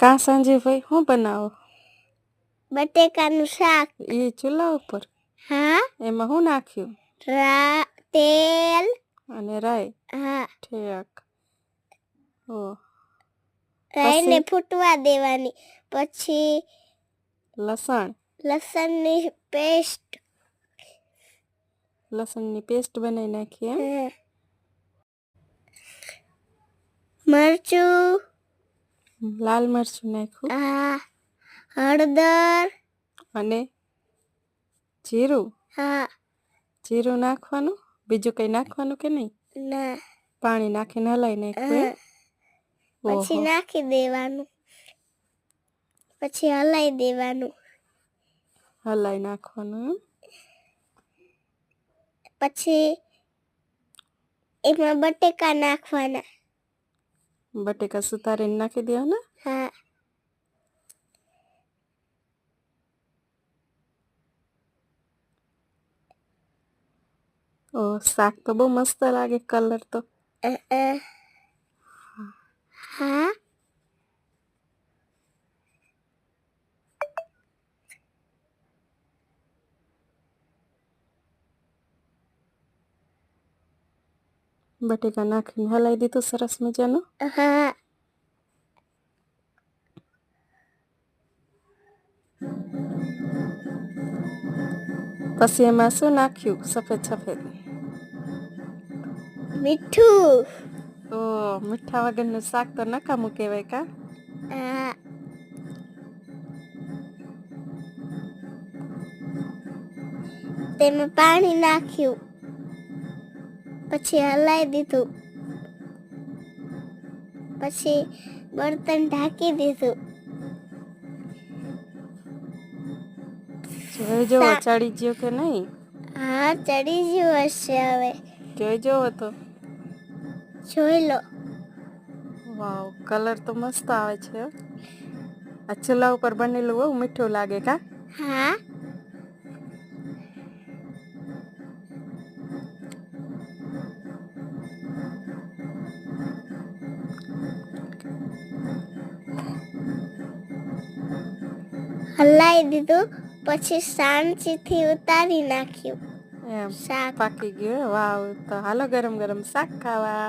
કા સાંજે ભાઈ શું બનાવો? બટેકાનું શાક. એ ચૂલા ઉપર? હા. એમાં શું નાખ્યું? તેલ અને રાઈ? હા. ઠીક. ઓ રાઈને ફૂટવા દેવાની, પછી લસણની પેસ્ટ બનાવી નાખી એમ? મરચું, લાલ મરચું નાખ્યું? હા. હળદર અને જીરું? હા. જીરું નાખવાનું? બીજું કઈ નાખવાનું કે નહીં? ના. પાણી નાખીને હલાઈ નાખ્યું? પછી નાખી દેવાનું, પછી હલાઈ દેવાનું. હલાઈ નાખવાનું. પછી એમાં બટેકા નાખવાના. બટેકા સુધારીને નાખી દેવાના? હા. ઓ શાક તો બહુ મસ્ત લાગે, કલર તો. હા. બટેકા નાખીને હલાઈ દીધું સરસ મજાનું? હા. પછી એમાં શું નાખ્યું? સફેદ? મીઠું. ઓ મીઠા વગરનું શાક તો નકામું કહેવાય કા? હા. તેમાં પાણી નાખ્યું, પછી હલાઈ દીધું, પછી બર્તન ઢાંકી દીધું. જોઈ જો ચડી ગયો કે નહીં? હા, ચડી ગયું હશે. હવે જોઈ જોવો તો. જોઈ લો. વાવ, કલર તો મસ્ત આવે છે. આ ચૂલા ઉપર બનેલું બહુ મીઠું લાગે કા? હા. હલાઈ દીધું, પછી શાંતિથી ઉતારી નાખ્યું. એમ શાક પાકી ગયું. વાવ, તો હાલો ગરમ ગરમ શાક ખાવા.